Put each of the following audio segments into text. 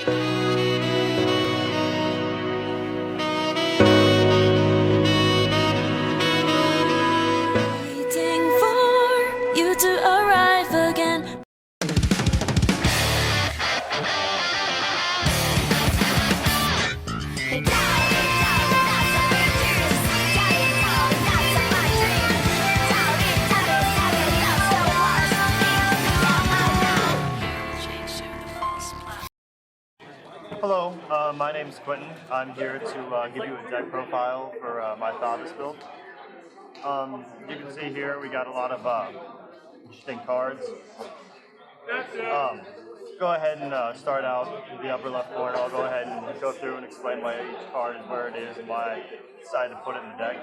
Waiting for you to arrive again. Hello, my name's Quentin. I'm here to give you a deck profile for my Thavas build. You can see here we got a lot of interesting cards. Go ahead and start out in the upper left corner. I'll go ahead and go through and explain why each card is where it is and why I decided to put it in the deck.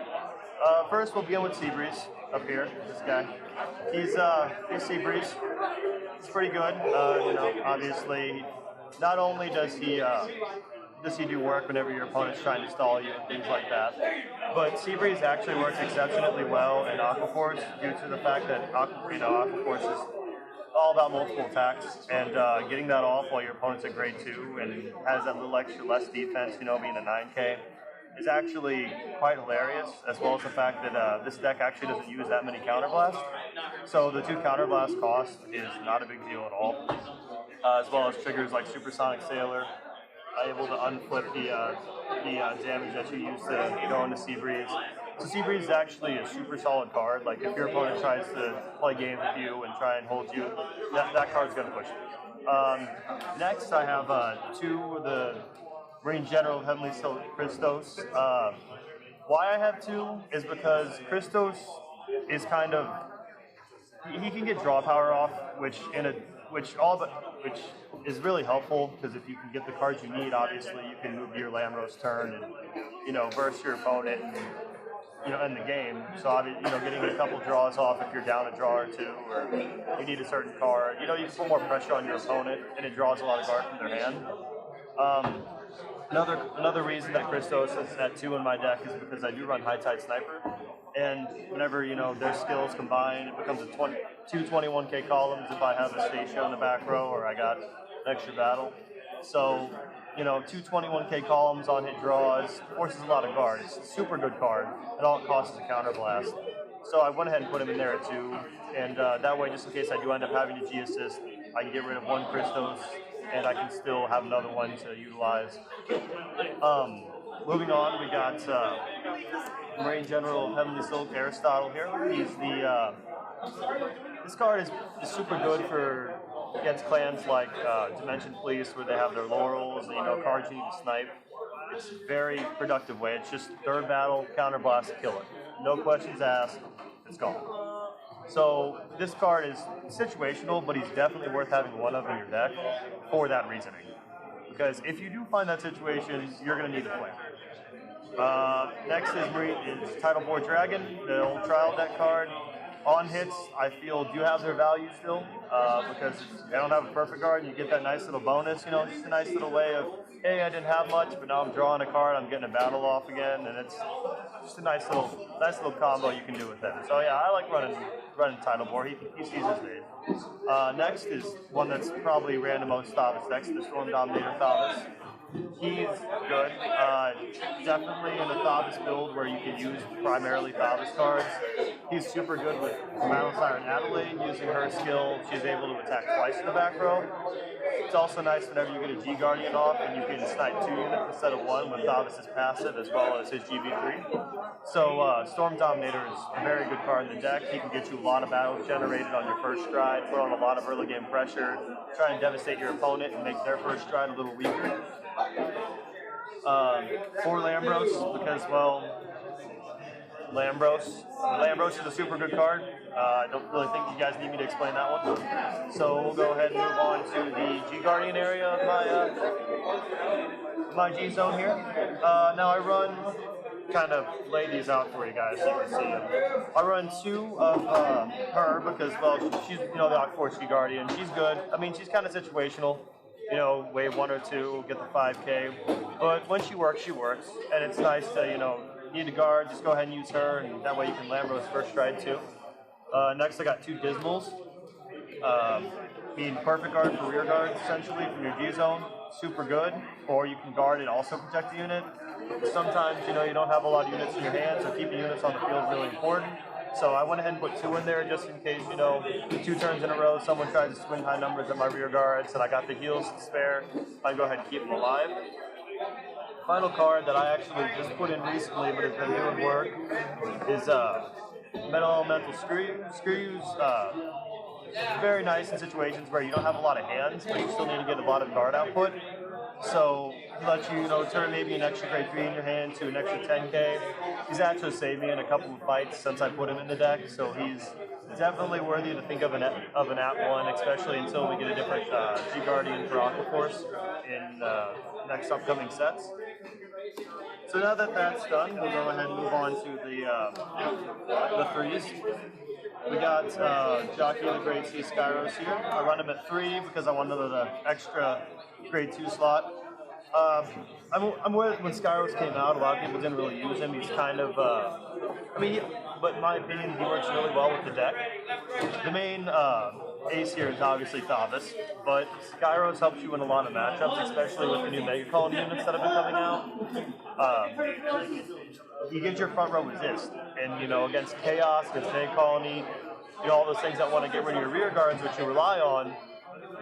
First, we'll begin with Seabreeze up here. This guy, he's Seabreeze. It's pretty good. Obviously, not only does he do work whenever your opponent's trying to stall you and things like that, but Seabreeze actually works exceptionally well in Aquaforce due to the fact that Aquaforce is all about multiple attacks, and getting that off while your opponent's at grade 2 and has that little extra less defense, being a 9K, is actually quite hilarious, as well as the fact that this deck actually doesn't use that many counterblast. So the 2 counterblast cost is not a big deal at all, as well as triggers like Supersonic Sailor, able to unflip the damage that you use to go into Seabreeze. So Seabreeze is actually a super solid card. Like if your opponent tries to play games with you and try and hold you, that card's going to push you. Next, I have 2 of the Marine General of Heavenly Silk Christos. Why I have 2 is because Christos is kind of, he can get draw power off, which is really helpful, because if you can get the cards you need, obviously you can move to your Lamros turn and verse your opponent and end the game. So getting a couple draws off if you're down a draw or 2, or you need a certain card, you can put more pressure on your opponent, and it draws a lot of cards from their hand. Another reason that Christos is at 2 in my deck is because I do run High Tide Sniper, and whenever their skills combine, it becomes two 21K columns if I have a Statia in the back row or I got an extra battle. So 2 21K columns on hit draws forces a lot of guards. Super good card, and all it costs is a counterblast. So I went ahead and put him in there at 2, and that way, just in case I do end up having a G assist, I can get rid of 1 Christos, and I can still have another one to utilize. Moving on, we got Marine General of Heavenly Silk Aristotle here. He's this card is super good for against clans like Dimension Police, where they have their laurels and cards you need to snipe. It's a very productive way. It's just third battle, counterblast, kill it. No questions asked, it's gone. So this card is situational, but he's definitely worth having 1 of in your deck for that reasoning. Because if you do find that situation, you're going to need to play. Next is Tidal Board Dragon, the old trial deck card. On hits, I feel do have their value still, because they don't have a perfect card, and you get that nice little bonus. Just a nice little way of, hey, I didn't have much, but now I'm drawing a card, I'm getting a battle off again, and it's just a nice little combo you can do with them. So yeah, I like running Tidal Board. He sees his days. Next is one that's probably ran the most Thavas decks, the Storm Dominator Thavas. He's good. Definitely in a Thavas build where you can use primarily Thavas cards. He's super good with Battle Siren Adelaide. Using her skill, she's able to attack twice in the back row. It's also nice whenever you get a G Guardian off and you can snipe 2 units instead of 1 with Thavas' passive as well as his GV3. So Storm Dominator is a very good card in the deck. He can get you a lot of battles generated on your first stride, put on a lot of early game pressure, try and devastate your opponent and make their first stride a little weaker. For Lambros, because, well, Lambros is a super good card. I don't really think you guys need me to explain that one. So we'll go ahead and move on to the G Guardian area of my G zone here. Now I run, kind of lay these out for you guys so you can see them. I run 2 of her because, well, she's the Aquaforce G Guardian. She's good. I mean, she's kind of situational. Wave 1 or 2, get the 5K. But when she works, and it's nice to, need a guard, just go ahead and use her, and that way you can Lambros first stride too. Next, I got 2 Dismals. Being perfect guard for rear guard, essentially, from your G zone, super good. Or you can guard and also protect the unit. Sometimes, you don't have a lot of units in your hand, so keeping units on the field is really important. So I went ahead and put 2 in there just in case, 2 turns in a row, someone tries to swing high numbers at my rear guards, and I got the heals to spare. I go ahead and keep them alive. Final card that I actually just put in recently, but has been doing work, is Metal Elemental Screws. Very nice in situations where you don't have a lot of hands, but you still need to get a lot of guard output. So he lets you, turn maybe an extra grade 3 in your hand to an extra 10k. He's actually saved me in a couple of fights since I put him in the deck, so he's definitely worthy to think of an at one, especially until we get a different G Guardian for Aqua Force in next upcoming sets. So now that that's done, we'll go ahead and move on to the threes. We got Jockey of the Grade C Skyros here. I run him at 3 because I wanted the extra Grade 2 slot. I'm aware that when Skyros came out, a lot of people didn't really use him. He's kind of, but in my opinion, he works really well with the deck. The main ace here is obviously Thavas, but Skyros helps you in a lot of matchups, especially with the new Mega Colony units that have been coming out. He gives your front row resist, and against Chaos, against Mega Colony, all those things that want to get rid of your rear guards, which you rely on.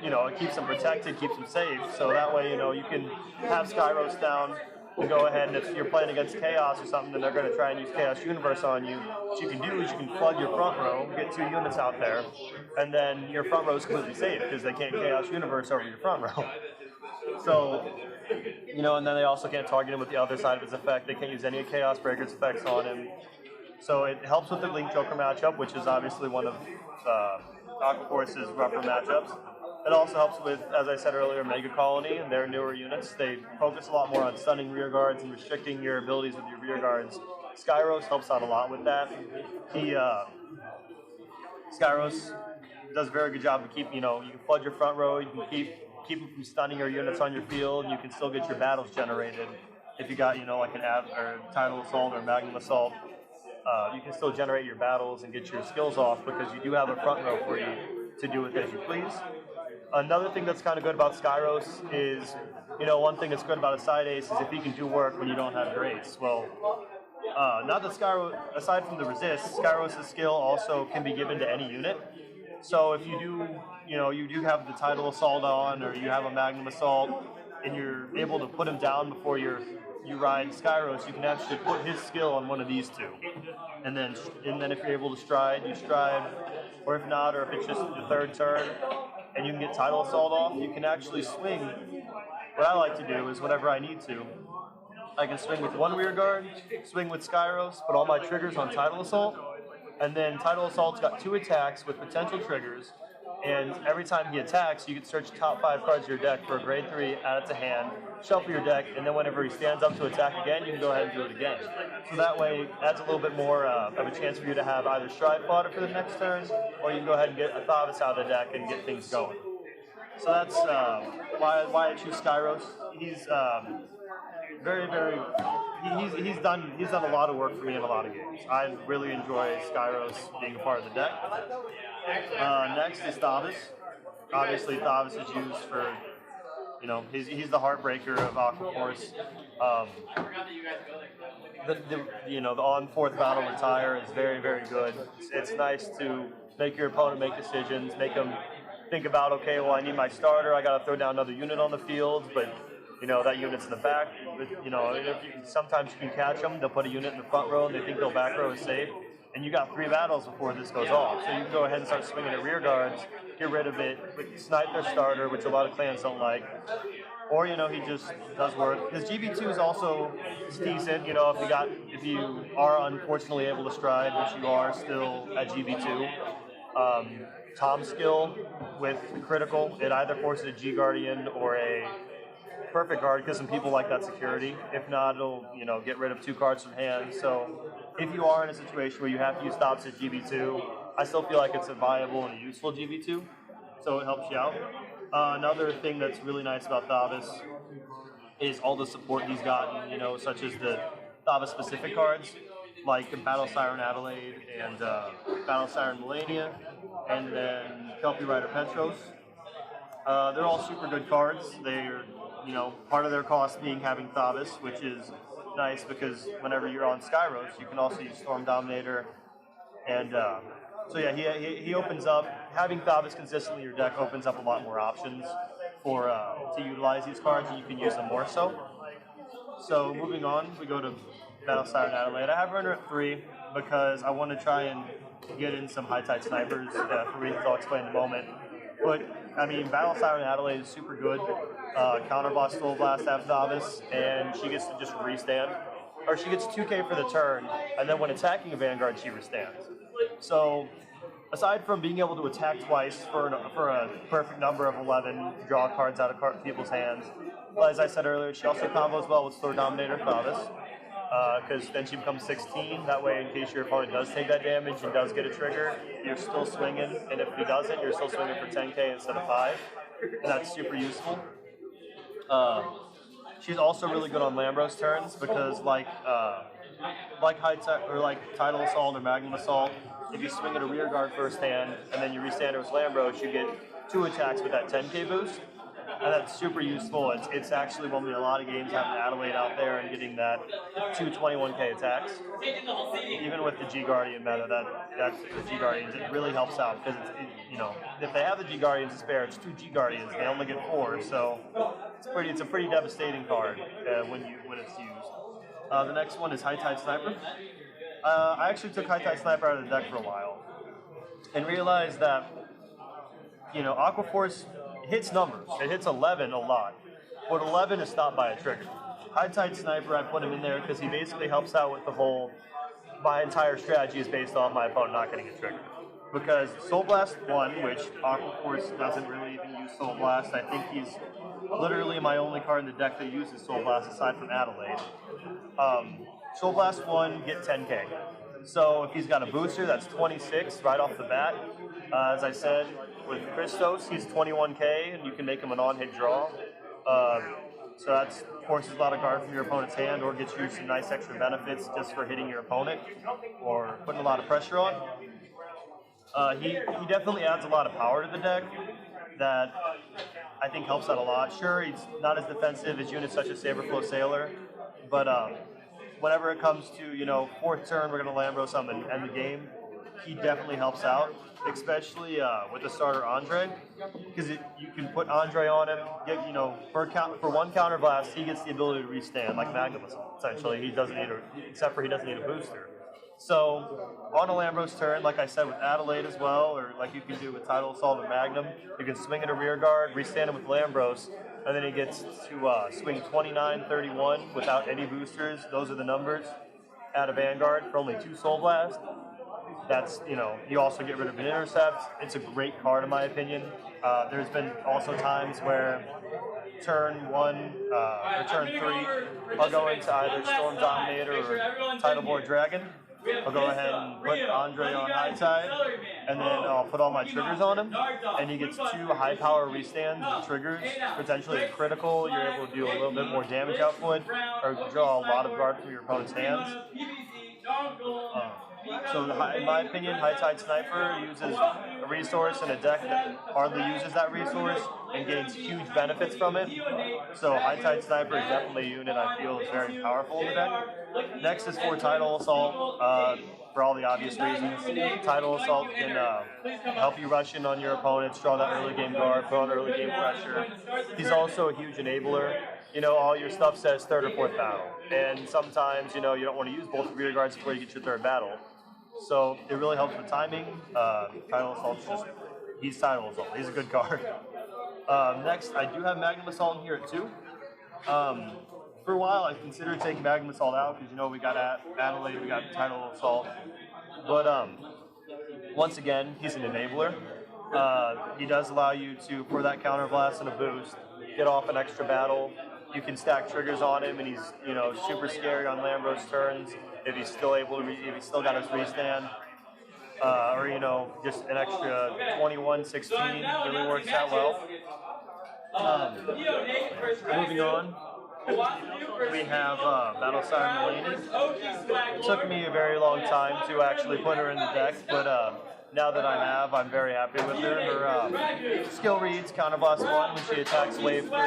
It keeps them protected, keeps them safe. So that way, you can have Skyros down and go ahead, and if you're playing against Chaos or something, then they're going to try and use Chaos Universe on you. What you can do is you can plug your front row, get 2 units out there, and then your front row is completely safe because they can't Chaos Universe over your front row. So, and then they also can't target him with the other side of his effect. They can't use any Chaos Breaker's effects on him. So it helps with the Link Joker matchup, which is obviously one of Aqua Force's rougher matchups. It also helps with, as I said earlier, Mega Colony and their newer units. They focus a lot more on stunning rear guards and restricting your abilities with your rear guards. Skyros helps out a lot with that. Skyros does a very good job of keeping, you can flood your front row, you can keep them from stunning your units on your field, and you can still get your battles generated. If you got, like an Tidal Assault or Magnum Assault, you can still generate your battles and get your skills off because you do have a front row for you to do with it as you please. Another thing that's kind of good about Skyros is, one thing that's good about a side ace is if he can do work when you don't have your ace. Well, not that Skyros, aside from the resist, Skyros' skill also can be given to any unit. So if you do, you do have the Tidal Assault on, or you have a Magnum Assault, and you're able to put him down before you ride Skyros, you can actually put his skill on one of these 2. And then if you're able to stride, you stride. Or if not, or if it's just the 3rd turn, and you can get Tidal Assault off, you can actually swing. What I like to do is whenever I need to, I can swing with 1 rear guard, swing with Skyros, put all my triggers on Tidal Assault, and then Tidal Assault's got 2 attacks with potential triggers, and every time he attacks, you can search top 5 cards of your deck for a grade 3, add it to hand, shuffle your deck, and then whenever he stands up to attack again, you can go ahead and do it again. So that way, it adds a little bit more of a chance for you to have either Stride fodder for the next turn, or you can go ahead and get a Thavas out of the deck and get things going. So that's why I choose Skyros. He's he's done a lot of work for me in a lot of games. I really enjoy Skyros being a part of the deck. Next is Thavas. Obviously, Thavas is used for, he's the heartbreaker of Aqua Force. The on 4th battle retire is very, very good. It's nice to make your opponent make decisions, make them think about, okay, well, I need my starter, I got to throw down another unit on the field, but that unit's in the back. But, sometimes you can catch them. They'll put a unit in the front row and they think their back row is safe. And you got 3 battles before this goes off. So you can go ahead and start swinging at rear guards, get rid of it, snipe their starter, which a lot of clans don't like. Or, he just does work. His GB2 is also decent, if you are unfortunately able to stride, which you are still at GB2. Tom's skill with critical, it either forces a G Guardian or a perfect guard because some people like that security. If not, it'll get rid of 2 cards from hand. So if you are in a situation where you have to use stops at GB2, I still feel like it's a viable and a useful GB2. So it helps you out. Another thing that's really nice about Thavas is all the support he's gotten, such as the Thavas specific cards, like Battle Siren Adelaide and Battle Siren Melania, and then Kelpie Rider Petros. They're all super good cards. They're, part of their cost being having Thavas, which is nice because whenever you're on Skyros, you can also use Storm Dominator. And so yeah, he opens up, having Thavas consistently in your deck opens up a lot more options for to utilize these cards, and you can use them more so. So moving on, we go to Battle Siren Adelaide. I have her under at 3 because I want to try and get in some high-tide snipers for reasons I'll explain in a moment. But, I mean, Battle Siren Adelaide is super good. Counterboss Soul Blast have Thavas, and she gets to just restand. Or she gets 2k for the turn, and then when attacking a Vanguard, she restands. So, aside from being able to attack twice for a perfect number of 11, draw cards out of people's hands, well, as I said earlier, she also combos well with Storm Dominator Thavas, because then she becomes 16. That way, in case your opponent does take that damage and does get a trigger, you're still swinging, and if he doesn't, you're still swinging for 10k instead of 5, and that's super useful. She's also really good on Lambros turns because, like Tidal Assault or Magnum Assault, if you swing at a rear guard first hand and then you restand it with Lambros, you get 2 attacks with that 10k boost, and that's super useful. It's actually won me a lot of games having Adelaide out there and getting that 2 21k attacks. Even with the G Guardian meta, that's the G Guardians, it really helps out because if they have the G Guardians to spare, it's 2 G Guardians. They only get 4, so it's a pretty devastating card when it's used. The next one is High Tide Sniper. I actually took High Tide Sniper out of the deck for a while and realized that Aqua Force hits numbers. It hits 11 a lot, but 11 is stopped by a trigger. High Tide Sniper, I put him in there because he basically helps out with the whole, my entire strategy is based on my opponent not getting a trigger. Because Soul Blast 1, which Aqua Force doesn't really even use Soul Blast, I think he's literally my only card in the deck that uses Soul Blast aside from Adelaide. Soul Blast 1, get 10k. So if he's got a booster, that's 26 right off the bat. As I said, with Christos, he's 21k, and you can make him an on-hit draw. So that forces a lot of guard from your opponent's hand, or gets you some nice extra benefits just for hitting your opponent, or putting a lot of pressure on. He definitely adds a lot of power to the deck that I think helps out a lot. Sure, he's not as defensive as units such as Saberflow Sailor, but whenever it comes to, 4th turn, we're going to Lambros him and end the game, he definitely helps out, especially with the starter Andre, because you can put Andre on him, for 1 counter blast, he gets the ability to restand, like Magnum essentially. He doesn't need except for he doesn't need a booster. So, on a Lambros turn, like I said with Adelaide as well, or like you can do with Tidal Assault and Magnum, you can swing at a rear guard, restand him with Lambros, and then he gets to swing 29, 31 without any boosters. Those are the numbers at a Vanguard for only 2 Soul Blast. That's, you also get rid of an Intercept. It's a great card in my opinion. There's been also times where turn 1 or turn 3, I'll go into either Storm Dominator or Tidal Board Dragon. I'll go ahead and put Andre on High Tide, and then I'll put all my triggers on him, and he gets 2 high power restands and triggers, potentially a critical. You're able to do a little bit more damage output, or draw a lot of guard from your opponent's hands. So in my opinion, High Tide Sniper uses a resource in a deck that hardly uses that resource and gains huge benefits from it. So High Tide Sniper is definitely a unit I feel is very powerful in the deck. Next is for Tidal Assault, for all the obvious reasons. Tidal Assault can help you rush in on your opponents, draw that early game guard, put on early game pressure. He's also a huge enabler. All your stuff says 3rd or 4th battle. And sometimes, you don't want to use both rear guards before you get your 3rd battle. So it really helps with timing. Tidal Assault's he's Tidal Assault. He's a good card. Next, I do have Magnum Assault in here at 2. For a while, I considered taking Magnum Assault out because, we got Adelaide, we got Tidal Assault. But once again, he's an enabler. He does allow you to, for that counter blast and a boost, get off an extra battle. You can stack triggers on him, and he's super scary on Lambros turns if he's still able to, if he's still got his restand, or just an extra 21, 16 really works out well. Moving on, we have Battle Siren Mulaney. It took me a very long time to actually put her in the deck, but now that I have, I'm very happy with her. Her skill reads counterblast 1 when she attacks wave 3.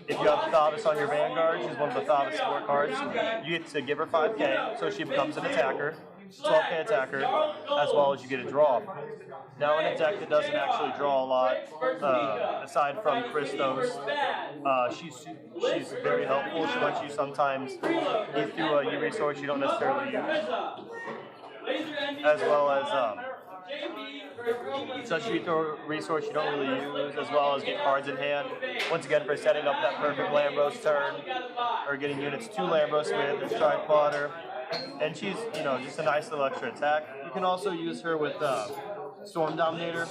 If you have Thavas on your Vanguard, she's one of the Thavas Aqua cards. You get to give her 5k, so she becomes an attacker, 12k attacker, as well as you get a draw. Now in a deck that doesn't actually draw a lot, aside from Christos, she's very helpful. She lets you sometimes get through a U resource you don't necessarily use, as well as such a resource you don't really use, as well as get cards in hand. Once again, for setting up that perfect Lambros turn, or getting units to Lambros with the Strike Fodder. And she's, just a nice little extra attack. You can also use her with Storm Dominator,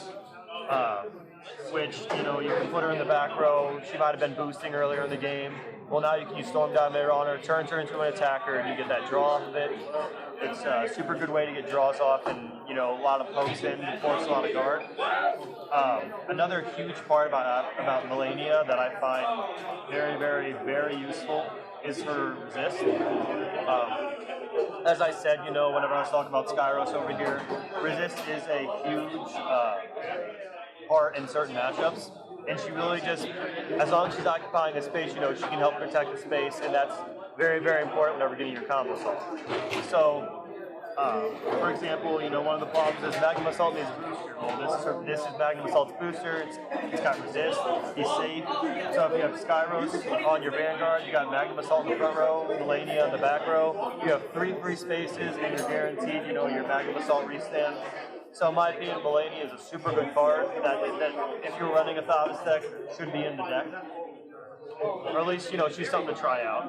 which, you can put her in the back row. She might have been boosting earlier in the game. Well, now you can use Storm Dominator on her, turn her into an attacker, and you get that draw off of it. It's a super good way to get draws off and, a lot of pokes in and force a lot of guard. Another huge part about Melania that I find very, very, very useful is her resist. As I said, whenever I was talking about Skyros over here, resist is a huge part in certain matchups. And she really just, as long as she's occupying a space, she can help protect the space, and that's very, very important whenever getting your combos off. So, for example, one of the problems is Magnum Assault needs a booster. Well, this is Magnum Assault's booster. It's got resist. He's safe. So if you have Skyros on your Vanguard, you got Magnum Assault in the front row, Melania in the back row. You have 3 free spaces, and you're guaranteed, your Magnum Assault restand. So in my opinion, Melania is a super good card that if you're running a Thavas deck, should be in the deck. Or at least, she's something to try out.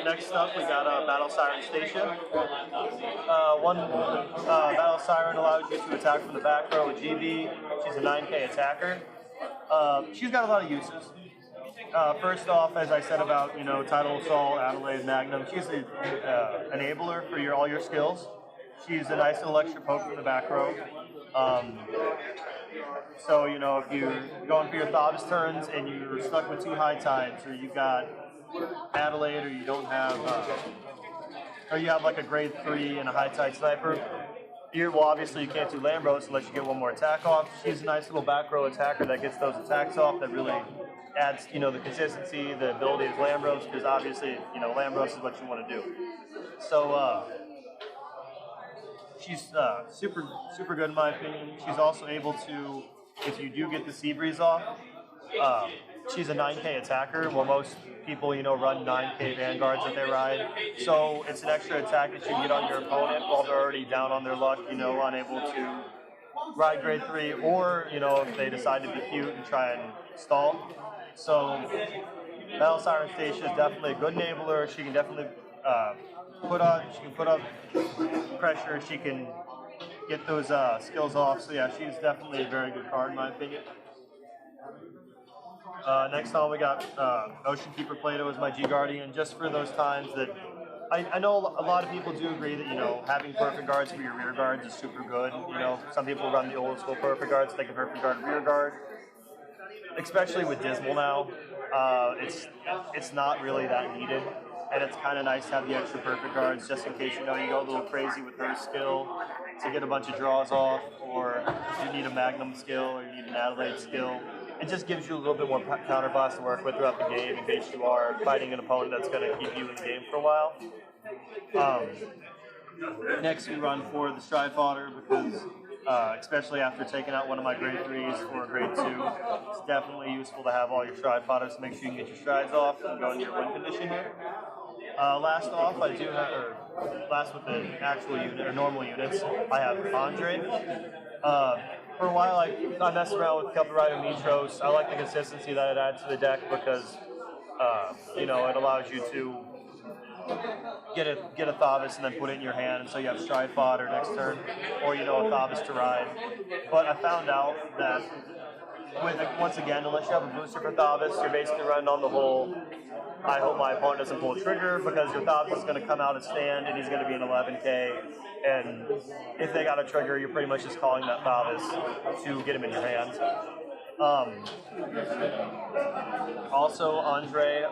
Next up, we got Battle Siren Station. One Battle Siren allows you to attack from the back row with GB. She's a 9k attacker. She's got a lot of uses. First off, as I said about, Tidal Assault, Adelaide, Magnum, she's an enabler for all your skills. She's a nice little extra poke from the back row. So, if you're going for your Thavas turns and you're stuck with 2 high tides, or you've got Adelaide, or you don't have, or you have like a grade 3 and a high tide sniper, obviously you can't do Lambros unless you get one more attack off. She's a nice little back row attacker that gets those attacks off, that really adds, the consistency, the ability of Lambros, because obviously, Lambros is what you want to do. So, she's super good in my opinion. She's also able to, if you do get the Sea Breeze off, she's a 9k attacker. Well, most people, run 9k Vanguards that they ride. So it's an extra attack that you can get on your opponent while they're already down on their luck, unable to ride grade 3, or, if they decide to be cute and try and stall. So Battle Siren Station is definitely a good enabler. She can definitely put up pressure. She can get those skills off. So yeah, she's definitely a very good card in my opinion. Next on we got Ocean Keeper Plato as my G Guardian, just for those times that I know a lot of people do agree that having perfect guards for your rear guards is super good. Some people run the old school perfect guards, they can perfect guard rear guard. Especially with Dismal now, it's not really that needed. And it's kind of nice to have the extra perfect guards just in case you go a little crazy with her skill to get a bunch of draws off, or you need a Magnum skill, or you need an Adelaide skill. It just gives you a little bit more counterblast to work with throughout the game in case you are fighting an opponent that's going to keep you in the game for a while. Next we run for the Stride Fodder because especially after taking out one of my grade 3s or grade 2, it's definitely useful to have all your Stride Fodders to make sure you can get your strides off and go into your win condition here. Last off, I do have, or last with the actual unit, or normal units, I have Andre. For a while, I messed around with Cardfight and Mitros. I like the consistency that it adds to the deck because, it allows you to get a Thavas and then put it in your hand, and so you have Stride Fodder next turn, or a Thavas to ride. But I found out that once again, unless you have a booster for Thavas, you're basically running on the whole, I hope my opponent doesn't pull a trigger, because your Thavas is going to come out and stand, and he's going to be an 11k, and if they got a trigger, you're pretty much just calling that Thavas to get him in your hand. Also, Andre,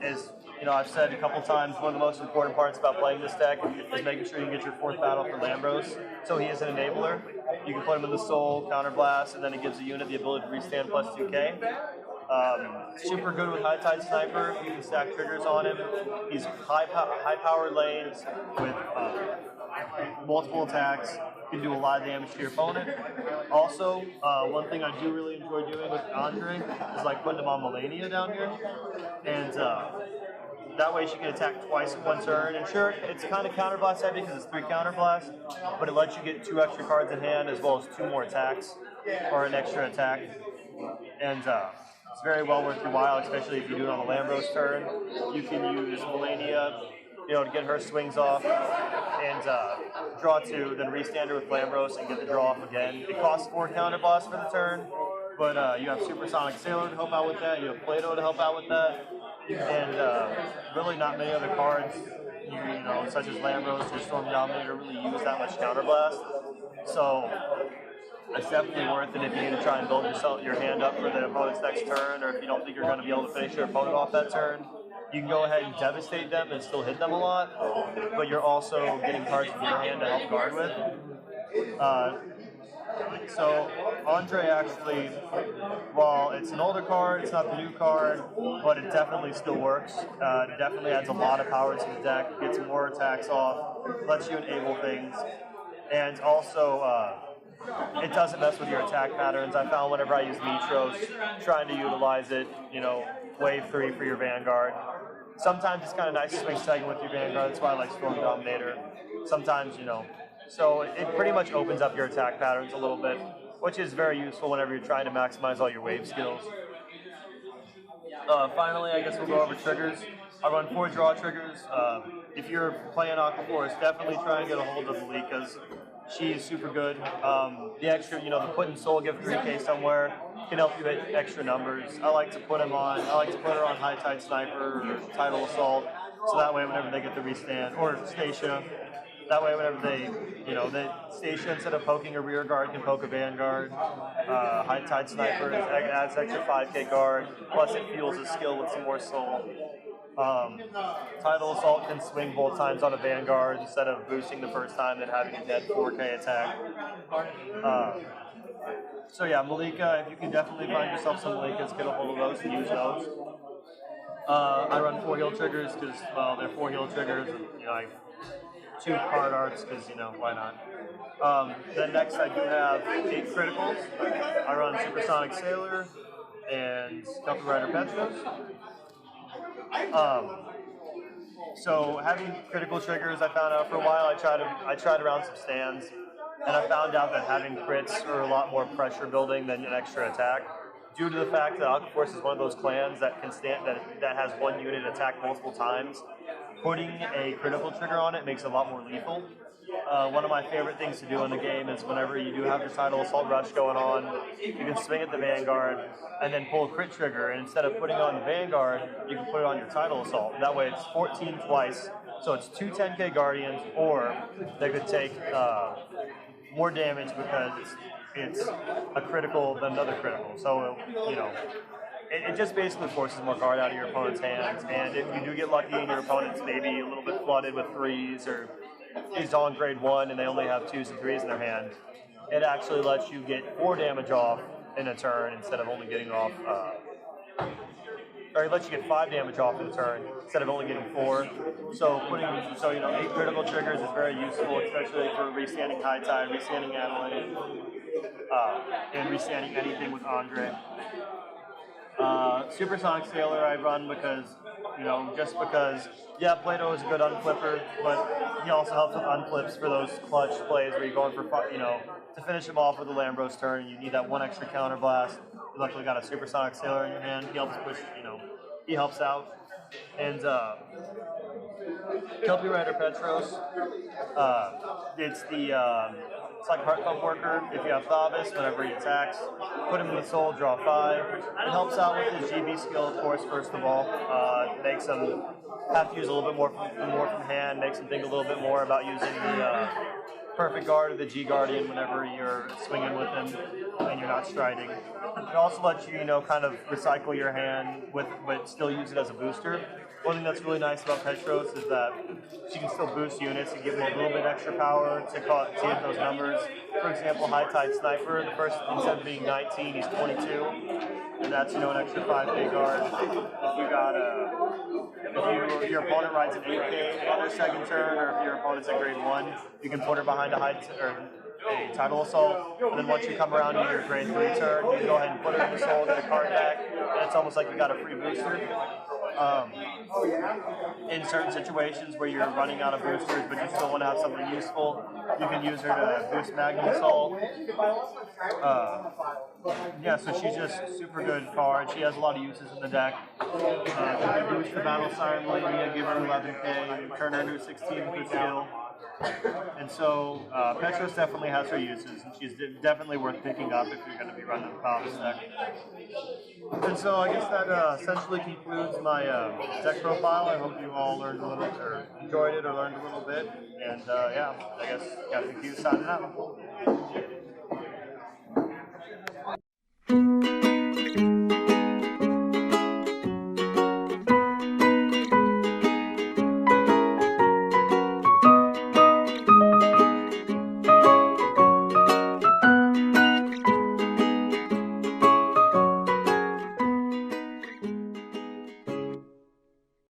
as you know, I've said a couple times, one of the most important parts about playing this deck is making sure you get your 4th battle for Lambros. So he is an enabler. You can put him in the soul, counterblast, and then it gives the unit the ability to restand plus 2k. Super good with high tide sniper. You can stack triggers on him. He's high power lanes with multiple attacks. You can do a lot of damage to your opponent. Also, one thing I do really enjoy doing with Andre is like putting him on Melania down here, and that way she can attack twice in one turn. And sure, it's kind of counterblast heavy because it's 3 counterblast, but it lets you get 2 extra cards in hand as well as 2 more attacks or an extra attack. And it's very well worth your while, especially if you do it on a Lambros turn. You can use Melania, to get her swings off and draw 2, then restand her with Lambros and get the draw off again. It costs 4 counterblast for the turn, but you have Supersonic Sailor to help out with that. You have Plato to help out with that, and really not many other cards, such as Lambros or Storm Dominator, really use that much counterblast. So it's definitely worth it if you need to try and build your hand up for the opponent's next turn, or if you don't think you're going to be able to finish your opponent off that turn. You can go ahead and devastate them and still hit them a lot, but you're also getting cards from your hand to help guard with. So Andre actually, while it's an older card, it's not the new card, but it definitely still works. It definitely adds a lot of power to the deck, gets more attacks off, lets you enable things, and also it doesn't mess with your attack patterns. I found whenever I use Nitros, trying to utilize it, wave 3 for your Vanguard. Sometimes it's kind of nice to swing second with your Vanguard. That's why I like Storm Dominator. Sometimes, so it pretty much opens up your attack patterns a little bit, which is very useful whenever you're trying to maximize all your wave skills. Finally, I guess we'll go over triggers. I run 4 draw triggers. If you're playing Aqua Force, definitely try and get a hold of Malika's. She's super good. The extra, the put in soul, give 3k somewhere can help you hit extra numbers. I like to put her on high tide sniper or tidal assault, so that way whenever they get the restand, or Stacia, that way whenever the Stacia, instead of poking a rear guard, can poke a Vanguard. High tide sniper adds extra 5k guard, plus it fuels his skill with some more soul. Tidal Assault can swing both times on a Vanguard instead of boosting the first time and having a dead 4k attack. So yeah, Malika, if you can definitely find yourself some Malikas, get a hold of those and use those. I run 4 heal triggers because, well, they're 4 heal triggers, and I 2 card arts because, why not. Then next I do have 8 criticals. I run Supersonic Sailor and Couple Rider Petros. So having critical triggers, I found out for a while. I tried around some stands, and I found out that having crits are a lot more pressure building than an extra attack, due to the fact that Aqua Force is one of those clans that can stand that has one unit attack multiple times. Putting a critical trigger on it makes it a lot more lethal. One of my favorite things to do in the game is whenever you do have the Tidal Assault Rush going on, you can swing at the Vanguard and then pull a crit trigger, and instead of putting on the Vanguard, you can put it on your Tidal Assault. That way it's 14 twice, so it's 2 10k Guardians, or they could take more damage because it's a critical than another critical. So, it just basically forces more guard out of your opponent's hands, and if you do get lucky and your opponent's maybe a little bit flooded with 3s, or is on grade 1 and they only have 2s and 3s in their hand, it actually lets you get 4 damage off in a turn instead of only getting off, or it lets you get 5 damage off in a turn instead of only getting 4. So 8 critical triggers is very useful, especially for restanding High Tide, restanding Adelaide, and restanding anything with Andre. Supersonic Sailor I run because, just because, yeah, Plato is a good unflipper, but he also helps with unflips for those clutch plays where you're going for, to finish him off with a Lambros turn. You need that 1 extra counterblast. You luckily got a Supersonic Sailor in your hand. He helps push, he helps out. And Kelpie Rider Petros, it's like Heart Pump Worker. If you have Thavas, whenever he attacks, put him in the soul, draw 5. It helps out with his GB skill, of course, first of all. Makes him have to use a little bit more from hand, makes him think a little bit more about using perfect guard of the G Guardian whenever you're swinging with him and you're not striding. It also lets you, kind of recycle your hand but still use it as a booster. One thing that's really nice about Petros is that she can still boost units and give them a little bit extra power to hit those numbers. For example, High Tide Sniper, the first, instead of being 19, he's 22, and that's, an extra 5K guard. You got if your opponent rides an 8K on their second turn, or if your opponent's at grade 1, you can put her behind a tidal assault, and then once you come around to your grade 3 turn, you can go ahead and put her in the soul, get a card back, and it's almost like you got a free booster. In certain situations where you're running out of boosters but you still want to have something useful, you can use her to boost Magnum Assault. So she's just super good card. She has a lot of uses in the deck. You can boost the Battle Siren Lady, give her 11K, turn her into a 16 for skill. And so Petros definitely has her uses, and she's definitely worth picking up if you're going to be running the Thavas deck. And so I guess that essentially concludes my deck profile. I hope you all learned a little, or enjoyed it, or learned a little bit. And I guess Captain Q signing out.